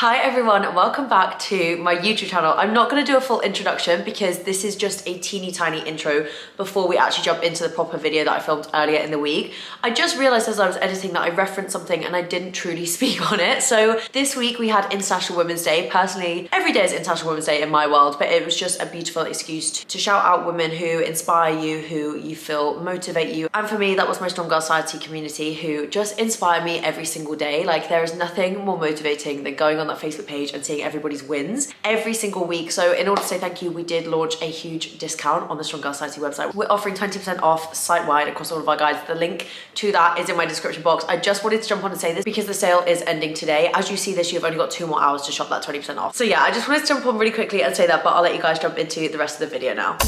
Hi everyone, and welcome back to my YouTube channel. I'm not going to do a full introduction because this is just a teeny tiny intro before we actually jump into the proper video that I filmed earlier in the week. I just realized as I was editing that I referenced something and I didn't truly speak on it. So this week we had International Women's Day. Personally, every day is International Women's Day in my world, but it was just a beautiful excuse to shout out women who inspire you, who you feel motivate you. And for me, that was my Strong Girl Society community who just inspire me every single day. Like, there is nothing more motivating than going on that Facebook page and seeing everybody's wins every single week. So in order to say thank you, we did launch a huge discount on the Strong Girl Society website. We're offering 20% off site-wide across all of our guides. The link to that is in my description box. I just wanted to jump on and say this because the sale is ending today. As you see this, you've only got 2 more hours to shop that 20% off. So yeah, I just wanted to jump on really quickly and say that, but I'll let you guys jump into the rest of the video now.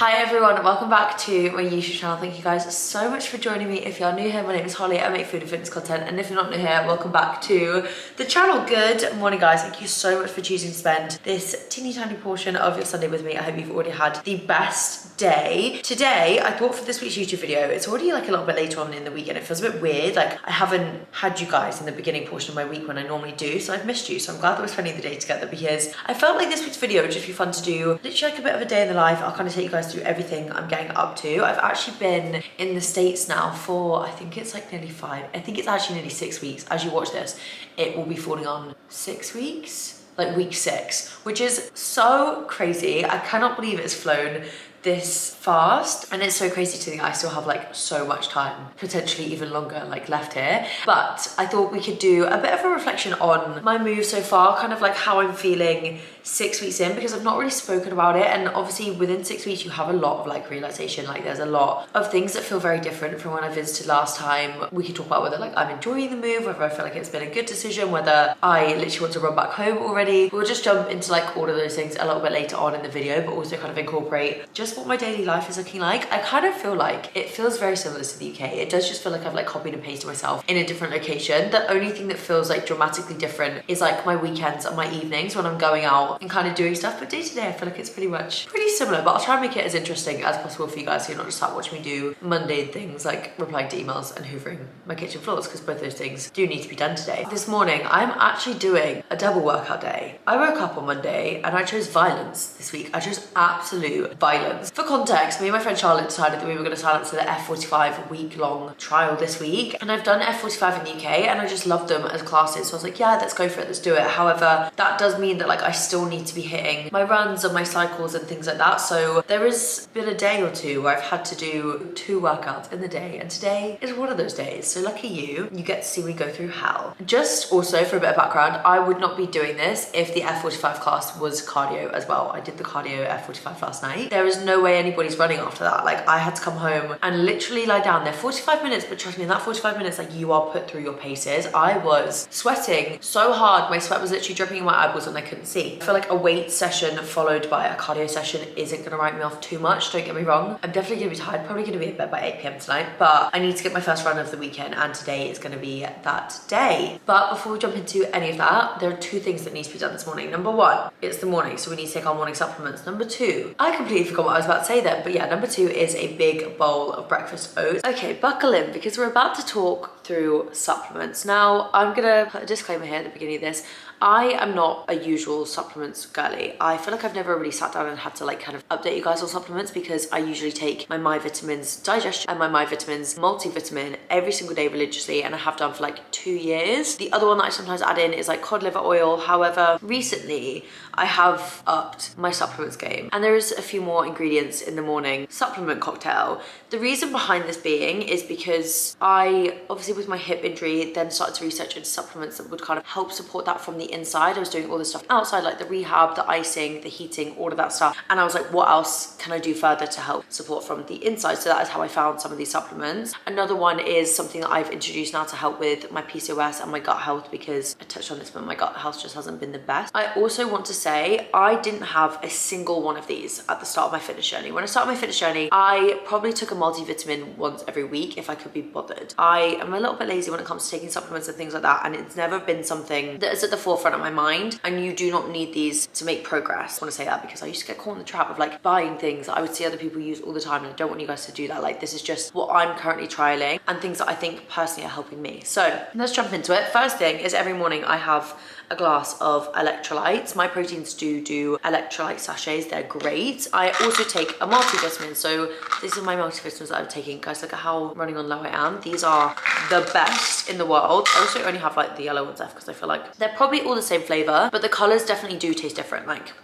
Hi everyone, welcome back to my YouTube channel. Thank you guys so much for joining me. If you're new here, my name is Holly. I make food and fitness content, and if you're not new here, welcome back to the channel. Good morning guys, thank you so much for choosing to spend this teeny tiny portion of your Sunday with me. I hope you've already had the best day. Today, I thought for this week's YouTube video, it's already like a little bit later on in the week and it feels a bit weird. Like, I haven't had you guys in the beginning portion of my week when I normally do, so I've missed you. So I'm glad that we're spending the day together because I felt like this week's video would just be fun to do. Literally like a bit of a day in the life. I'll kind of take you guys through everything I'm getting up to. I've actually been in the States now for, I think it's like nearly 5, I think it's actually nearly 6 weeks. As you watch this, it will be falling on 6 weeks, like week 6, which is so crazy. I cannot believe it's flown this fast, and it's so crazy to think I still have like so much time, potentially even longer, like left here. But I thought we could do a bit of a reflection on my move so far, kind of like how I'm feeling 6 weeks in, because I've not really spoken about it. And obviously within 6 weeks you have a lot of like realization. Like, there's a lot of things that feel very different from when I visited last time. We could talk about whether like I'm enjoying the move, whether I feel like it's been a good decision, whether I literally want to run back home already. We'll just jump into like all of those things a little bit later on in the video, but also kind of incorporate just what my daily life is looking like. I kind of feel like it feels very similar to the UK. It does just feel like I've like copied and pasted myself in a different location. The only thing that feels like dramatically different is like my weekends and my evenings when I'm going out and kind of doing stuff. But day to day I feel like it's pretty similar, but I'll try and make it as interesting as possible for you guys, so you're not just sat watching me do mundane things like replying to emails and hoovering my kitchen floors, because both those things do need to be done today. This morning I'm actually doing a double workout day. I woke up on Monday and I chose violence this week. I chose absolute violence. For context, me and my friend Charlotte decided that we were going to sign up to the F45 week-long trial this week, and I've done F45 in the UK and I just loved them as classes, so I was like, yeah, let's go for it, let's do it. However, that does mean that like I still need to be hitting my runs and my cycles and things like that. So there has been a day or two where I've had to do 2 workouts in the day, and today is one of those days. So lucky you get to see me go through hell. Just also for a bit of background, I would not be doing this if the F45 class was cardio as well. I did the cardio F45 last night. There is no way anybody's running after that. Like, I had to come home and literally lie down there 45 minutes, but trust me, in that 45 minutes, like, you are put through your paces. I was sweating so hard, my sweat was literally dripping in my eyeballs and I couldn't see. I feel like a weight session followed by a cardio session isn't gonna write me off too much, don't get me wrong. I'm definitely gonna be tired, probably gonna be in bed by 8 p.m. tonight, but I need to get my first run of the weekend, and today is gonna be that day. But before we jump into any of that, there are 2 things that need to be done this morning. Number 1, it's the morning, so we need to take our morning supplements. Number 2, I completely forgot what I was about to say then, but yeah, number 2 is a big bowl of breakfast oats. Okay, buckle in because we're about to talk through supplements. Now, I'm gonna put a disclaimer here at the beginning of this. I am not a usual supplements girly. I feel like I've never really sat down and had to like kind of update you guys on supplements because I usually take my vitamins digestion and my vitamins multivitamin every single day religiously, and I have done for like 2 years. The other one that I sometimes add in is like cod liver oil. However, recently I have upped my supplements game and there is a few more ingredients in the morning supplement cocktail. The reason behind this being is because I obviously with my hip injury then started to research into supplements that would kind of help support that from the inside. I was doing all the stuff outside, like the rehab, the icing, the heating, all of that stuff, and I was like, what else can I do further to help support from the inside? So that is how I found some of these supplements. Another one is something that I've introduced now to help with my PCOS and my gut health, because I touched on this, but my gut health just hasn't been the best. I also want to say I didn't have a single one of these at the start of my fitness journey. When I started my fitness journey, I probably took a multivitamin once every week if I could be bothered. I am a little bit lazy when it comes to taking supplements and things like that, and it's never been something that is at the forefront of my mind, and you do not need these to make progress. I want to say that because I used to get caught in the trap of like buying things that I would see other people use all the time, and I don't want you guys to do that. Like, this is just what I'm currently trialing and things that I think personally are helping me. So let's jump into it. First thing is every morning I have a glass of electrolytes. My proteins do electrolyte sachets, they're great. I also take a multivitamin, so these are my multivitamins that I'm taking. Guys, look at how running on low I am. These are the best in the world. I also only have like the yellow ones left because I feel like they're probably all the same flavor, but the colors definitely do taste different. Like,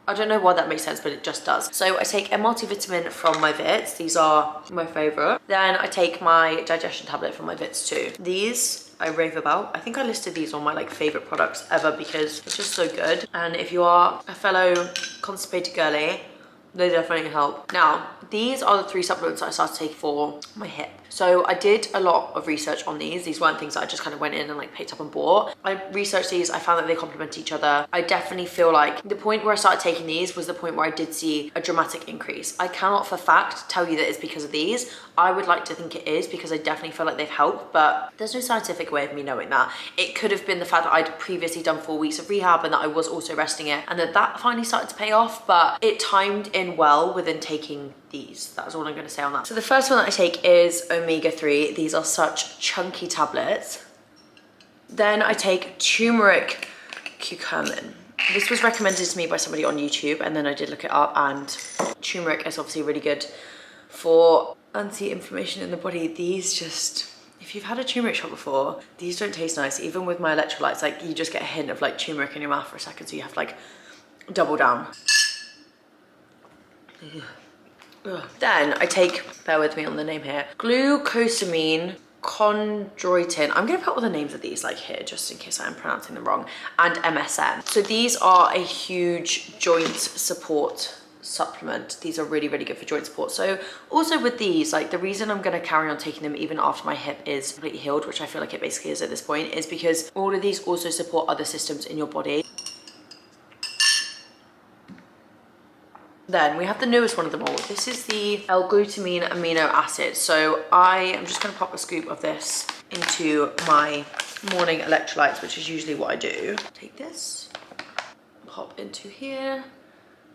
I don't know why that makes sense, but it just does. So I take a multivitamin from my Vits. These are my favorite. Then I take my digestion tablet from my Vits too. These I rave about. I think I listed these on my like favorite products ever because it's just so good. And if you are a fellow constipated girly, they definitely help. Now, these are the 3 supplements that I started taking for my hip. So I did a lot of research on these. These weren't things that I just kind of went in and like picked up and bought. I researched these, I found that they complement each other. I definitely feel like the point where I started taking these was the point where I did see a dramatic increase. I cannot for fact tell you that it's because of these. I would like to think it is because I definitely feel like they've helped, but there's no scientific way of me knowing that. It could have been the fact that I'd previously done 4 weeks of rehab and that I was also resting it, and that finally started to pay off, but it timed in well within taking these. That's all I'm going to say on that. So the first one that I take is omega-3. These are such chunky tablets. Then I take turmeric curcumin. This was recommended to me by somebody on YouTube, and then I did look it up, and turmeric is obviously really good for anti-inflammation in the body. These just, if you've had a turmeric shot before, these don't taste nice. Even with my electrolytes, like you just get a hint of like turmeric in your mouth for a second, so you have to like double down. Ugh. Then I take, bear with me on the name here, glucosamine chondroitin. I'm gonna put all the names of these like here just in case I am pronouncing them wrong, and MSM. So these are a huge joint support supplement. These are really, really good for joint support. So also with these, like the reason I'm going to carry on taking them even after my hip is completely healed, which I feel like it basically is at this point, is because all of these also support other systems in your body. Then we have the newest one of them all. This is the L-glutamine amino acid. So I am just going to pop a scoop of this into my morning electrolytes, which is usually what I do. Take this, pop into here,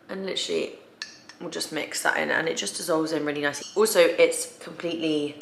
and literally we'll just mix that in, and it just dissolves in really nicely. Also, it's completely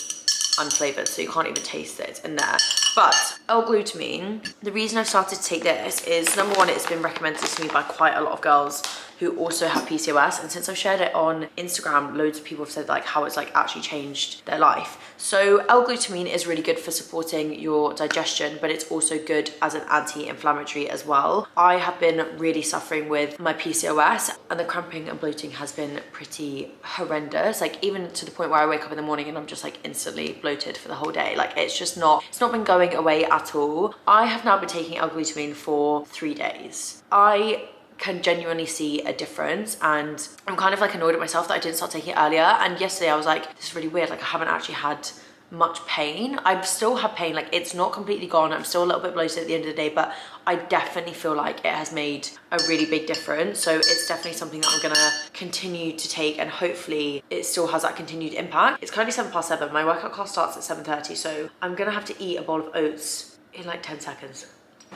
unflavored, so you can't even taste it in there. But L-glutamine, the reason I've started to take this is, number one, it's been recommended to me by quite a lot of girls who also have PCOS, and since I've shared it on Instagram, loads of people have said like how it's like actually changed their life. So L-glutamine is really good for supporting your digestion, but it's also good as an anti-inflammatory as well. I have been really suffering with my PCOS, and the cramping and bloating has been pretty horrendous, like even to the point where I wake up in the morning and I'm just like instantly bloated for the whole day. Like it's not been going away at all. I have now been taking L-glutamine for 3 days. I can genuinely see a difference, and I'm kind of like annoyed at myself that I didn't start taking it earlier. And yesterday I was like, this is really weird, like I haven't actually had much pain. I still have pain, like it's not completely gone. I'm still a little bit bloated at the end of the day, but I definitely feel like it has made a really big difference. So it's definitely something that I'm gonna continue to take, and hopefully it still has that continued impact. It's currently 7:07. My workout class starts at 7:30, so I'm gonna have to eat a bowl of oats in like 10 seconds.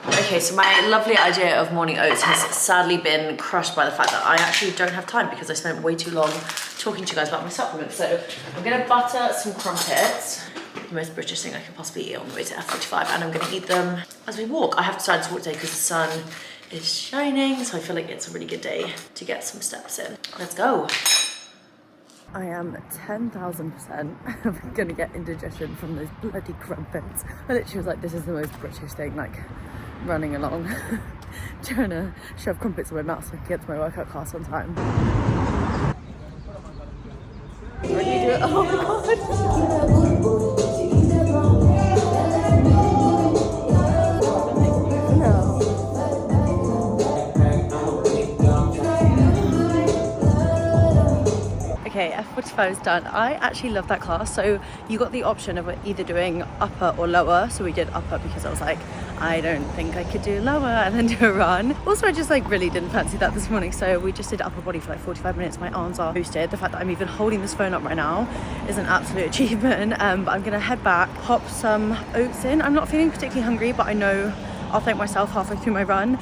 Okay, so my lovely idea of morning oats has sadly been crushed by the fact that I actually don't have time because I spent way too long talking to you guys about my supplements. So I'm gonna butter some crumpets. the most British thing I could possibly eat on the way to F45, and I'm gonna eat them as we walk. I have decided to walk today because the sun is shining, so I feel like it's a really good day to get some steps in. Let's go. I am 10,000% gonna get indigestion from those bloody crumpets. I literally was like, this is the most British thing, like running along, trying to shove crumpets in my mouth so I can get to my workout class on time. When you do it, oh my god! Okay, F45 is done. I actually love that class. So you got the option of either doing upper or lower. So we did upper because I was like, I don't think I could do lower and then do a run. Also, I just like really didn't fancy that this morning. So we just did upper body for like 45 minutes. My arms are boosted. The fact that I'm even holding this phone up right now is an absolute achievement. But I'm gonna head back, pop some oats in. I'm not feeling particularly hungry, but I know I'll thank myself halfway through my run.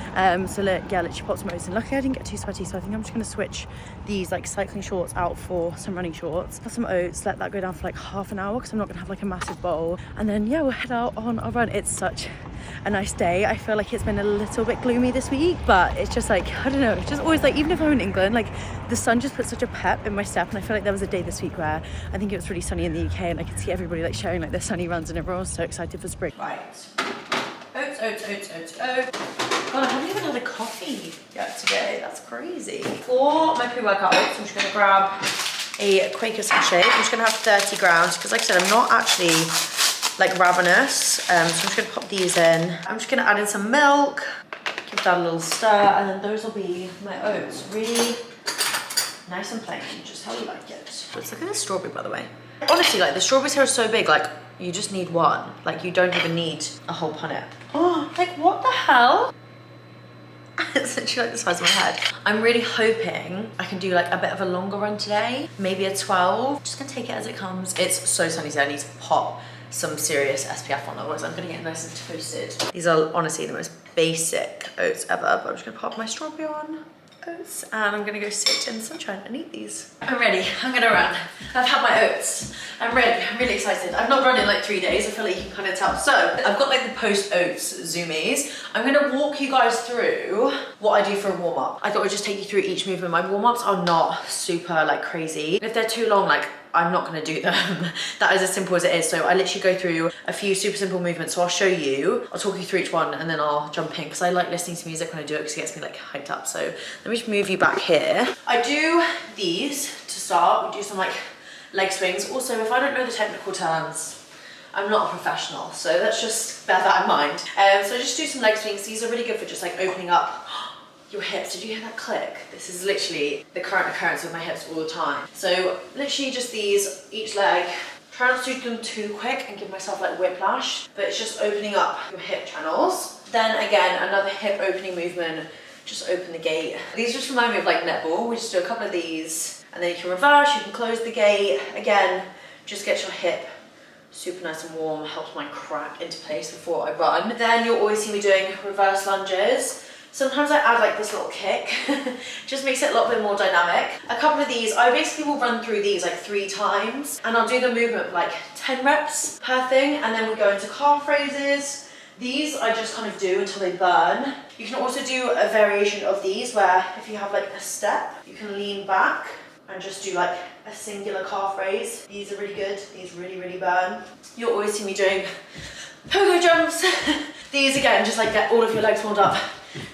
So yeah, literally pop some oats in. Luckily I didn't get too sweaty, so I think I'm just gonna switch these like cycling shorts out for some running shorts. Have some oats, let that go down for like half an hour because I'm not gonna have like a massive bowl. And then yeah, we'll head out on our run. It's such a nice day. I feel like it's been a little bit gloomy this week, but it's just like, I don't know, it's just always like, even if I'm in England, like the sun just puts such a pep in my step. And I feel like there was a day this week where I think it was really sunny in the UK and I could see everybody like sharing like their sunny runs and everyone was so excited for spring. Right. Oats. God, I haven't even had a coffee yet today. That's crazy. For my pre-workout oats, I'm just gonna grab a Quaker sachet. I'm just gonna have 30 grams because like I said, I'm not actually like ravenous. So I'm just gonna pop these in. I'm just gonna add in some milk, give that a little stir, and then those will be my oats. Really nice and plain, just how you like it. Let's look at this strawberry, by the way. Honestly, like the strawberries here are so big, like you just need one. Like you don't even need a whole punnet. Oh, like what the hell? It's literally like the size of my head. I'm really hoping I can do like a bit of a longer run today, maybe a 12. Just gonna take it as it comes. It's so sunny today, I need to pop some serious SPF on, otherwise I'm gonna get nice and toasted. These are honestly the most basic oats ever, but I'm just gonna pop my strawberry on. Oats, and I'm gonna go sit in the sunshine and eat these. I'm ready, I'm gonna run. I've had my oats, I'm ready, I'm really excited. I've not run in like 3 days, I feel like you can kind of tell. So, I've got like the post-oats zoomies. I'm gonna walk you guys through what I do for a warm-up. I thought I'd just take you through each movement. My warm-ups are not super like crazy. If they're too long, like I'm not gonna do them. That is as simple as it is. So I literally go through a few super simple movements. So I'll show you, I'll talk you through each one and then I'll jump in because I like listening to music when I do it because it gets me like hyped up. So let me just move you back here. I do these to start. We do some like leg swings. Also, if I don't know the technical terms, I'm not a professional. So let's just bear that in mind. So just do some leg swings. These are really good for just like opening up your hips. Did you hear that click? This is literally the current occurrence with my hips all the time. So literally just these, each leg. Try not to do them too quick and give myself like whiplash, but it's just opening up your hip channels. Then again, another hip opening movement, just open the gate. These just remind me of like netball. We just do a couple of these and then you can reverse, you can close the gate. Again, just get your hip super nice and warm, helps my crack into place before I run. Then you'll always see me doing reverse lunges. Sometimes I add like this little kick, just makes it a little bit more dynamic. A couple of these, I basically will run through these like 3 times and I'll do the movement like 10 reps per thing, and then we go into calf raises. These I just kind of do until they burn. You can also do a variation of these where if you have like a step, you can lean back and just do like a singular calf raise. These are really good, these really burn. You'll always see me doing pogo jumps. These again, just like get all of your legs warmed up.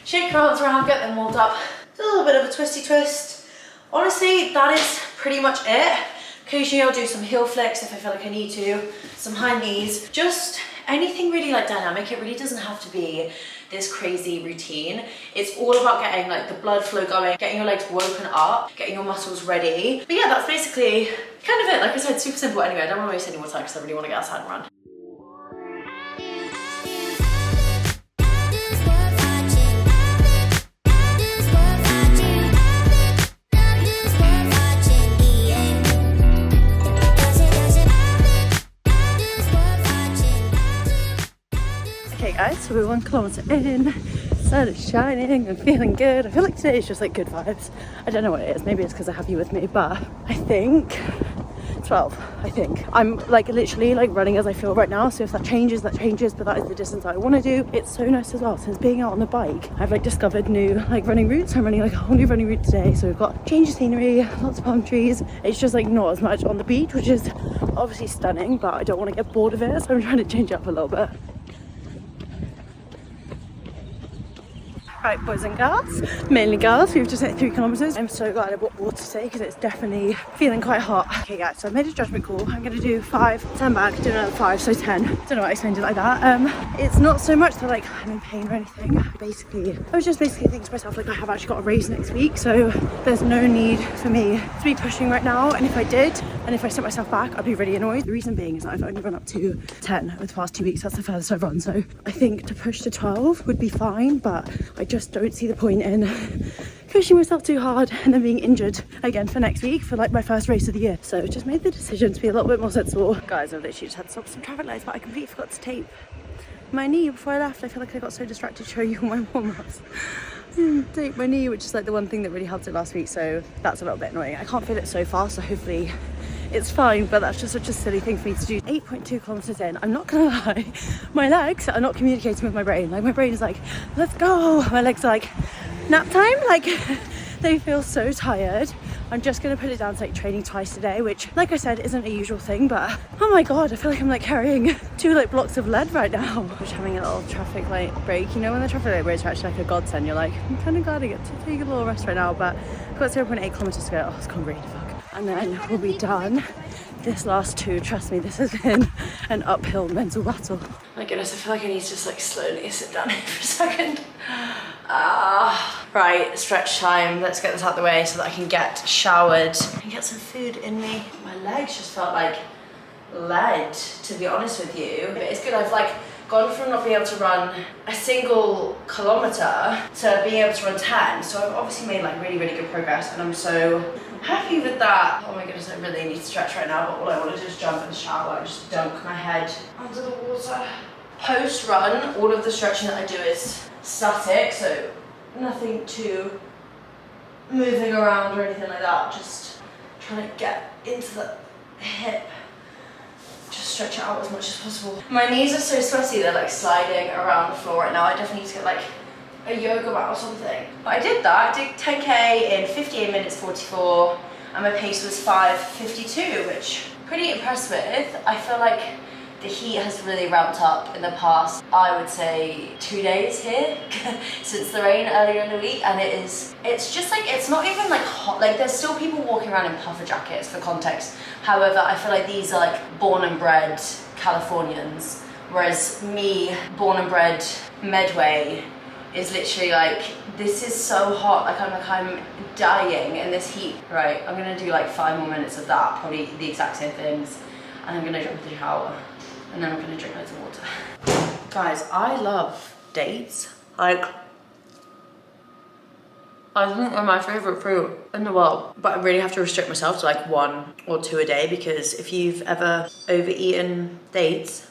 Shake your arms around, get them warmed up. Do a little bit of a twisty twist. Honestly, that is pretty much it. Occasionally I'll do some heel flicks if I feel like I need to, some high knees, just anything really like dynamic. It really doesn't have to be this crazy routine. It's all about getting like the blood flow going, getting your legs woken up, getting your muscles ready. But yeah, that's basically kind of it. Like I said, super simple. Anyway, I don't want to waste any more time because I really want to get outside and run. Okay guys, so we're 1 kilometer in, sun is shining, I'm feeling good. I feel like today is just like good vibes. I don't know what it is, maybe it's because I have you with me, but I think it's 12, I think. I'm like literally like running as I feel right now, so if that changes, that changes, but that is the distance that I want to do. It's so nice as well, since being out on the bike, I've like discovered new like running routes. I'm running like a whole new running route today, so we've got change of scenery, lots of palm trees. It's just like not as much on the beach, which is obviously stunning, but I don't want to get bored of it, so I'm trying to change up a little bit. Right, boys and girls, mainly girls, we've just hit 3 kilometers. I'm so glad I bought water today because it's definitely feeling quite hot. Okay guys, so I made a judgment call. I'm gonna do 5, 10 back, do another 5, so 10. Don't know why I explained it like that. It's not so much that like I'm in pain or anything. Basically, I was just thinking to myself like I have actually got a race next week, so there's no need for me to be pushing right now. And if I did, and if I set myself back, I'd be really annoyed. The reason being is that I've only run up to 10 over the past 2 weeks. That's the furthest I've run. So I think to push to 12 would be fine, but I just don't see the point in pushing myself too hard and then being injured again for next week for like my first race of the year. So just made the decision to be a little bit more sensible. Guys, I've literally just had to stop some traffic lights, but I completely forgot to tape my knee before I left. I feel like I got so distracted showing you all my warm-ups. Tape my knee, which is like the one thing that really helped it last week, so that's a little bit annoying. I can't feel it so far, so hopefully it's fine, but that's just such a silly thing for me to do. 8.2 kilometers in, I'm not gonna lie, my legs are not communicating with my brain. Like my brain is like, let's go. My legs are like, nap time. Like they feel so tired. I'm just gonna put it down to like training twice a day, which like I said isn't a usual thing, but oh my god, I feel like I'm like carrying 2 like blocks of lead right now. Just having a little traffic light break. You know when the traffic light breaks are actually like a godsend, you're like, I'm kind of glad I get to take a little rest right now, but I've got 0.8 kilometers to go. Oh, it's gone really fuck. And then we'll be done. This last 2, trust me, this has been an uphill mental battle. My goodness, I feel like I need to just like slowly sit down here for a second. Right, stretch time. Let's get this out of the way so that I can get showered and get some food in me. My legs just felt like lead, to be honest with you. But it's good, I've like gone from not being able to run a single kilometer to being able to run 10. So I've obviously made like really, really good progress, and I'm so happy with that. Oh my goodness, I really need to stretch right now, but all I want to do is jump in the shower and just dunk my head under the water. Post run, all of the stretching that I do is static, so nothing too moving around or anything like that. Just trying to get into the hip. Just stretch it out as much as possible. My knees are so sweaty, they're like sliding around the floor right now. I definitely need to get like a yoga mat or something. But I did that. I did 10k in 58 minutes 44, and my pace was 5:52, which I'm pretty impressed with. I feel like the heat has really ramped up in the past, I would say 2 days here since the rain earlier in the week, and it's just like, it's not even like hot. Like there's still people walking around in puffer jackets for context. However, I feel like these are like born and bred Californians, whereas me, born and bred Medway, is literally like, this is so hot, like I'm dying in this heat. Right, I'm gonna do like 5 more minutes of that, probably the exact same things, and I'm gonna jump into the shower, and then I'm gonna drink loads of water. Guys, I love dates. Like, I think they're my favourite fruit in the world, but I really have to restrict myself to like 1 or 2 a day, because if you've ever overeaten dates,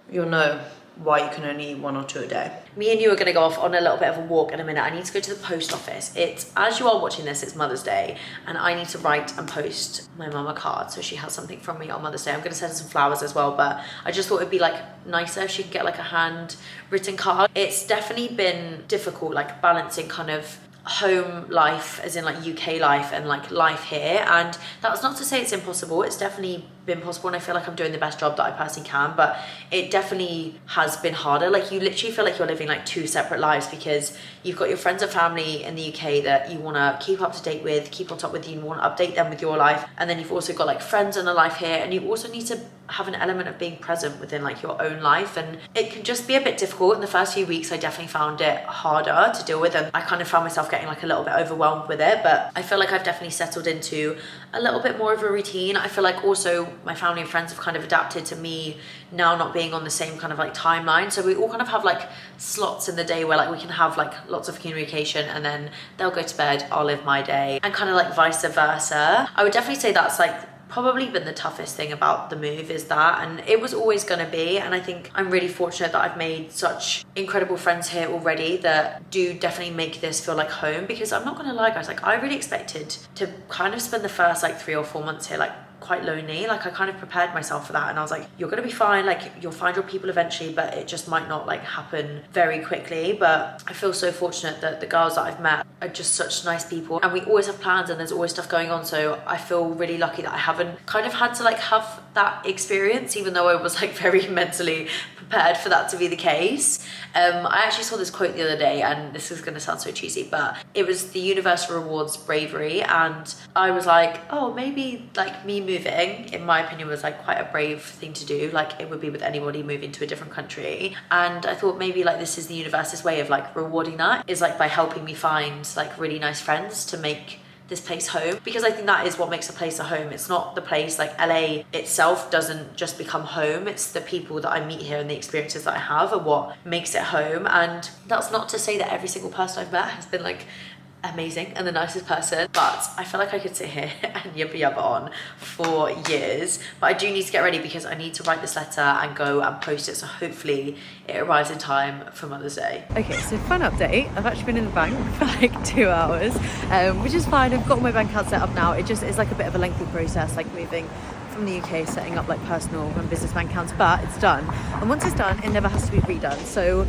you'll know why you can only eat 1 or 2 a day. Me and you are gonna go off on a little bit of a walk in a minute. I need to go to the post office. It's, as you are watching this, it's Mother's Day, and I need to write and post my mum a card so she has something from me on Mother's Day. I'm gonna send her some flowers as well, but I just thought it'd be like nicer if she could get like a handwritten card. It's definitely been difficult, like balancing kind of home life, as in like UK life, and like life here, and that's not to say it's impossible. It's definitely been possible, and I feel like I'm doing the best job that I personally can, but it definitely has been harder. Like you literally feel like you're living like 2 separate lives, because you've got your friends and family in the UK that you want to keep up to date with, keep on top with, you want to update them with your life, and then you've also got like friends in a life here, and you also need to have an element of being present within like your own life, and it can just be a bit difficult. In the first few weeks I definitely found it harder to deal with, and I kind of found myself getting like a little bit overwhelmed with it, but I feel like I've definitely settled into a little bit more of a routine. I feel like also my family and friends have kind of adapted to me now not being on the same kind of like timeline, so we all kind of have like slots in the day where like we can have like lots of communication, and then they'll go to bed, I'll live my day, and kind of like vice versa. I would definitely say that's like probably been the toughest thing about the move, is that, and it was always going to be, and I think I'm really fortunate that I've made such incredible friends here already that do definitely make this feel like home, because I'm not going to lie guys, like I really expected to kind of spend the first like 3 or 4 months here like quite lonely. Like I kind of prepared myself for that, and I was like, you're gonna be fine, like you'll find your people eventually, but it just might not like happen very quickly. But I feel so fortunate that the girls that I've met are just such nice people, and we always have plans and there's always stuff going on. So I feel really lucky that I haven't kind of had to like have that experience, even though I was like very mentally prepared for that to be the case. I actually saw this quote the other day, and this is going to sound so cheesy, but it was the universe rewards bravery, and I was like, oh, maybe like me moving, in my opinion, was like quite a brave thing to do, like it would be with anybody moving to a different country. And I thought maybe like this is the universe's way of like rewarding that, is like by helping me find like really nice friends to make this place home, because I think that is what makes a place a home. It's not the place, like LA itself doesn't just become home, it's the people that I meet here and the experiences that I have are what makes it home. And that's not to say that every single person I've met has been like amazing and the nicest person, but I feel like I could sit here and yabba on for years. But I do need to get ready because I need to write this letter and go and post it, so hopefully it arrives in time for Mother's Day. Okay, so fun update, I've actually been in the bank for like 2 hours, which is fine. I've got my bank account set up now. It just is like a bit of a lengthy process, like moving from the UK, setting up like personal and business bank accounts, but it's done, and once it's done it never has to be redone. So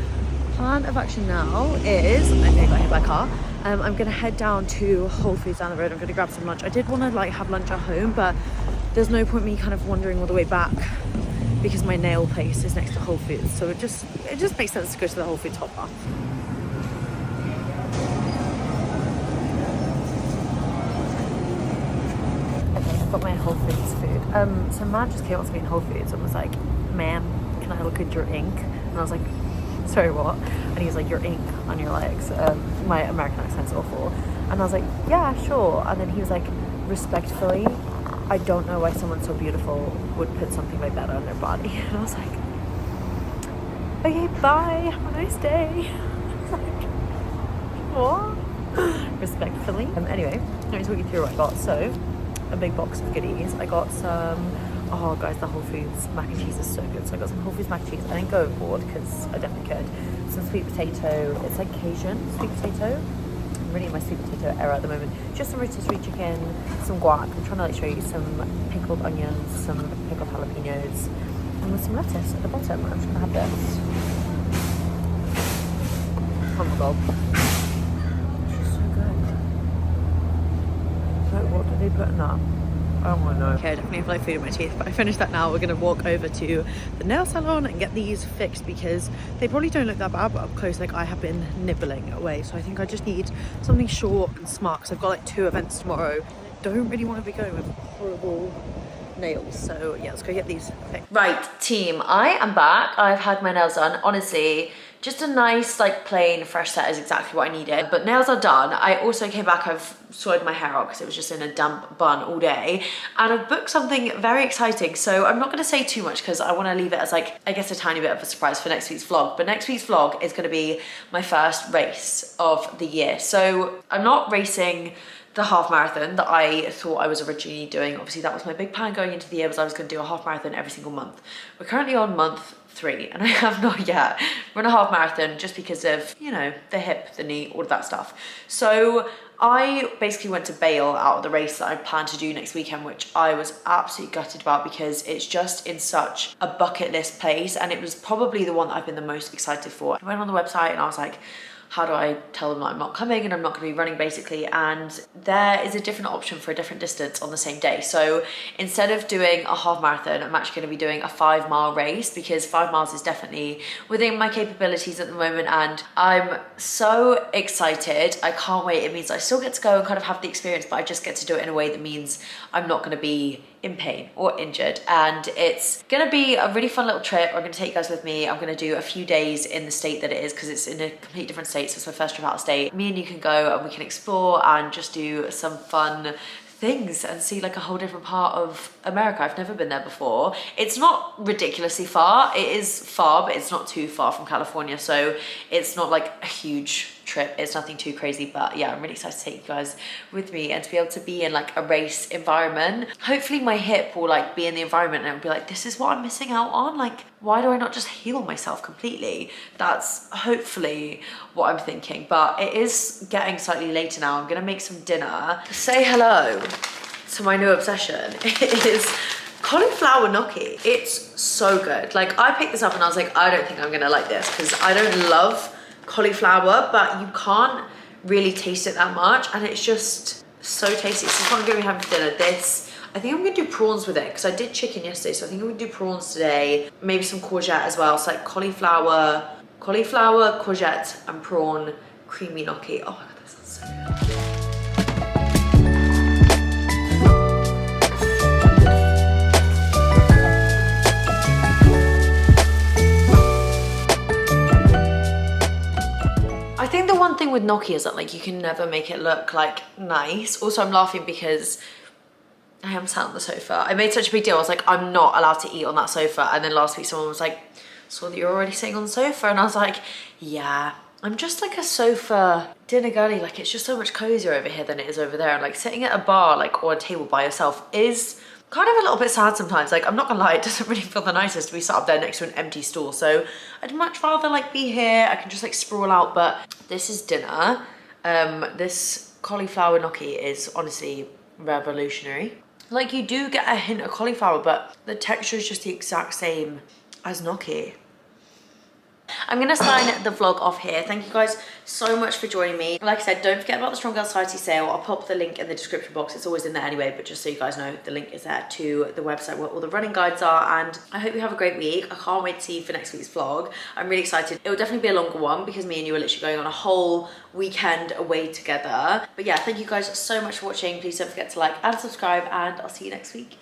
plan of action now is, I know I got hit by a car, I'm gonna head down to Whole Foods down the road. I'm gonna grab some lunch. I did want to like have lunch at home, but there's no point me kind of wandering all the way back because my nail place is next to Whole Foods, so it just makes sense to go to the Whole Foods hop bar. Okay, I've got my Whole Foods food. So man just came up to me in Whole Foods and was like, ma'am, can I look at your ink? And I was like, sorry, what? And he was like, your ink on your legs. My American accent's awful. And I was like, yeah, sure. And then he was like, respectfully, I don't know why someone so beautiful would put something like that on their body. And I was like, okay, bye, have a nice day. I was like, what? Respectfully. Anyway, let me talk you through what I got. So, a big box of goodies. I got some, oh guys, the Whole Foods mac and cheese is so good. So I got some Whole Foods mac and cheese. I didn't go overboard because I definitely could. Some sweet potato, it's like Cajun sweet potato. I'm really in my sweet potato era at the moment. Just some rotisserie chicken, some guac. I'm trying to like show you some pickled onions, some pickled jalapenos, and with some lettuce at the bottom. I'm just gonna have this. Oh my god. It's so good. Like, what did they put in that? Oh my god. Okay, I definitely have like food in my teeth, but I finished that now. We're gonna walk over to the nail salon and get these fixed because they probably don't look that bad, but up close, like I have been nibbling away. So I think I just need something short and smart because I've got like 2 events tomorrow. I don't really want to be going with horrible nails. So yeah, let's go get these fixed. Right, team, I am back. I've had my nails done. Honestly, just a nice, like plain, fresh set is exactly what I needed. But nails are done. I also came back, I've sorted my hair out because it was just in a damp bun all day. And I've booked something very exciting. So I'm not gonna say too much because I wanna leave it as like, I guess a tiny bit of a surprise for next week's vlog. But next week's vlog is gonna be my first race of the year. So I'm not racing the half marathon that I thought I was originally doing. Obviously that was my big plan going into the year, was I was gonna do a half marathon every single month. We're currently on month 3 and I have not yet run a half marathon just because of, you know, the hip, the knee, all of that stuff. So I basically went to bail out of the race that I planned to do next weekend, which I was absolutely gutted about because it's just in such a bucket list place and it was probably the one that I've been the most excited for. I went on the website and I was like, how do I tell them that I'm not coming and I'm not gonna be running basically? And there is a different option for a different distance on the same day. So instead of doing a half marathon, I'm actually gonna be doing a 5-mile race because 5 miles is definitely within my capabilities at the moment. And I'm so excited. I can't wait. It means I still get to go and kind of have the experience, but I just get to do it in a way that means I'm not gonna be in pain or injured. And it's gonna be a really fun little trip. I'm gonna take you guys with me. I'm gonna do a few days in the state that it is because it's in a complete different state. So it's my first trip out of state. Me and you can go and we can explore and just do some fun things and see like a whole different part of America. I've never been there before. It's not ridiculously far. It is far, but it's not too far from California. So it's not like a huge trip. It's nothing too crazy, but yeah, I'm really excited to take you guys with me and to be able to be in like a race environment. Hopefully my hip will like be in the environment and it'll be like, this is what I'm missing out on. Like, why do I not just heal myself completely? That's hopefully what I'm thinking, but it is getting slightly later now. I'm gonna make some dinner. Say hello So my new obsession is cauliflower gnocchi. It's so good. Like, I picked this up and I was like, I don't think I'm gonna like this because I don't love cauliflower, but you can't really taste it that much, and it's just so tasty. So this is what I'm gonna be having for dinner. I think I'm gonna do prawns with it because I did chicken yesterday, so I think I'm gonna do prawns today. Maybe some courgette as well. So like cauliflower, courgette, and prawn creamy gnocchi. Oh my god, that sounds so good. I think the one thing with gnocchi is that like you can never make it look like nice. Also, I'm laughing because I am sat on the sofa. I made such a big deal. I was like, I'm not allowed to eat on that sofa. And then last week someone was like, saw that you're already sitting on the sofa. And I was like, yeah, I'm just like a sofa dinner girly. Like, it's just so much cozier over here than it is over there. And like sitting at a bar, like, or a table by yourself is kind of a little bit sad sometimes. Like, I'm not gonna lie, it doesn't really feel the nicest to be sat up there next to an empty stool. So I'd much rather like be here. I can just like sprawl out, but this is dinner. This cauliflower gnocchi is honestly revolutionary. Like, you do get a hint of cauliflower, but the texture is just the exact same as gnocchi. I'm gonna sign the vlog off here. Thank you guys so much for joining me. Like I said, don't forget about the Strong Girl Society sale. I'll pop the link in the description box. It's always in there anyway, but just so you guys know, the link is there to the website where all the running guides are. And I hope you have a great week. I can't wait to see you for next week's vlog. I'm really excited. It will definitely be a longer one because me and you are literally going on a whole weekend away together. But yeah, thank you guys so much for watching. Please don't forget to like and subscribe, and I'll see you next week.